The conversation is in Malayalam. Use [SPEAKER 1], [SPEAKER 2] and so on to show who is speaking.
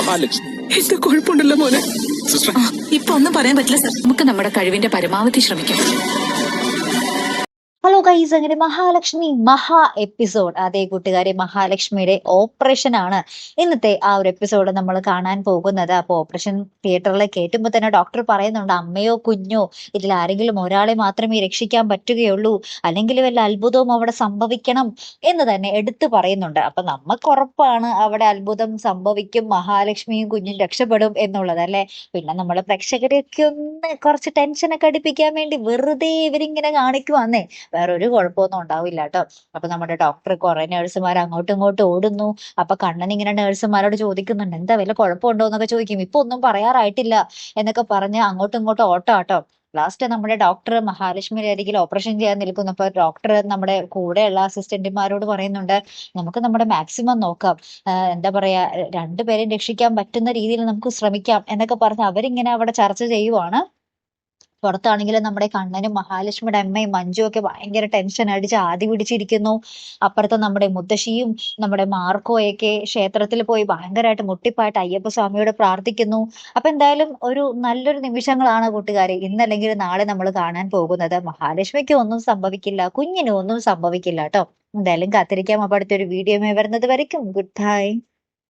[SPEAKER 1] മഹാലക്ഷ്മി.
[SPEAKER 2] എന്താ കുഴപ്പമുണ്ടല്ലോ മോനെ?
[SPEAKER 1] സിസ്റ്റർ,
[SPEAKER 3] ഇപ്പൊ ഒന്നും പറയാൻ പറ്റില്ല സർ. നമുക്ക് നമ്മുടെ കഴിവിന്റെ പരമാവധി ശ്രമിക്കാം.
[SPEAKER 4] ഹലോ ഗൈസ്, അങ്ങനെ മഹാലക്ഷ്മി മഹാ എപ്പിസോഡ്. അതേ കൂട്ടുകാരെ, മഹാലക്ഷ്മിയുടെ ഓപ്പറേഷൻ ആണ് ഇന്നത്തെ ആ ഒരു എപ്പിസോഡ് നമ്മൾ കാണാൻ പോകുന്നത്. അപ്പൊ ഓപ്പറേഷൻ തിയേറ്ററിൽ കയറ്റുമ്പോൾ തന്നെ ഡോക്ടർ പറയുന്നുണ്ട്, അമ്മയോ കുഞ്ഞോ ഇതിൽ ആരെങ്കിലും ഒരാളെ മാത്രമേ രക്ഷിക്കാൻ പറ്റുകയുള്ളൂ, അല്ലെങ്കിൽ വല്ല അത്ഭുതവും അവിടെ സംഭവിക്കണം എന്ന് തന്നെ എടുത്തു പറയുന്നുണ്ട്. അപ്പൊ നമുക്ക് ഉറപ്പാണ് അവിടെ അത്ഭുതം സംഭവിക്കും, മഹാലക്ഷ്മിയും കുഞ്ഞും രക്ഷപ്പെടും എന്നുള്ളത് അല്ലെ. പിന്നെ നമ്മള് പ്രേക്ഷകരെയൊക്കെ ഒന്ന് കുറച്ച് ടെൻഷനൊക്കെ അടിപ്പിക്കാൻ വേണ്ടി വെറുതെ ഇവരിങ്ങനെ കാണിക്കുവാന്നേ, വേറെ ഒരു കുഴപ്പമൊന്നും ഉണ്ടാവില്ല കേട്ടോ. അപ്പൊ നമ്മുടെ ഡോക്ടർ കുറെ നേഴ്സുമാർ അങ്ങോട്ടും ഇങ്ങോട്ടും ഓടുന്നു. അപ്പൊ കണ്ണൻ ഇങ്ങനെ നേഴ്സുമാരോട് ചോദിക്കുന്നുണ്ട്, എന്താ വല്ല കുഴപ്പമുണ്ടോ എന്നൊക്കെ ചോദിക്കും. ഇപ്പൊ ഒന്നും പറയാറായിട്ടില്ല എന്നൊക്കെ പറഞ്ഞ് അങ്ങോട്ടും ഇങ്ങോട്ടും ഓട്ടോ ആട്ടോ. ലാസ്റ്റ് നമ്മുടെ ഡോക്ടർ മഹാലക്ഷ്മിയുടെ അരികിൽ ഓപ്പറേഷൻ ചെയ്യാൻ നിൽക്കുന്നു. അപ്പൊ ഡോക്ടർ നമ്മുടെ കൂടെയുള്ള അസിസ്റ്റന്റുമാരോട് പറയുന്നുണ്ട്, നമുക്ക് നമ്മുടെ മാക്സിമം നോക്കാം, എന്താ പറയാ, രണ്ടുപേരെയും രക്ഷിക്കാൻ പറ്റുന്ന രീതിയിൽ നമുക്ക് ശ്രമിക്കാം എന്നൊക്കെ പറഞ്ഞ് അവരിങ്ങനെ അവിടെ ചർച്ച ചെയ്യുവാണ്. പുറത്താണെങ്കിൽ നമ്മുടെ കണ്ണനും മഹാലക്ഷ്മിയുടെ അമ്മയും മഞ്ജു ഒക്കെ ഭയങ്കര ടെൻഷൻ അടിച്ച് ആദി പിടിച്ചിരിക്കുന്നു. അപ്പുറത്ത് നമ്മുടെ മുത്തശ്ശിയും നമ്മുടെ മാർക്കോയൊക്കെ ക്ഷേത്രത്തിൽ പോയി ഭയങ്കരമായിട്ട് മുട്ടിപ്പായിട്ട് അയ്യപ്പ സ്വാമിയോട് പ്രാർത്ഥിക്കുന്നു. അപ്പൊ എന്തായാലും ഒരു നല്ലൊരു നിമിഷങ്ങളാണ് കൂട്ടുകാരെ ഇന്നല്ലെങ്കിൽ നാളെ നമ്മൾ കാണാൻ പോകുന്നത്. മഹാലക്ഷ്മിക്ക് ഒന്നും സംഭവിക്കില്ല, കുഞ്ഞിനും ഒന്നും സംഭവിക്കില്ല കേട്ടോ. എന്തായാലും കാത്തിരിക്കാം. അപ്പൊ അടുത്തൊരു വീഡിയോ വരുന്നത് വരയ്ക്കും ഗുഡ് ബൈ.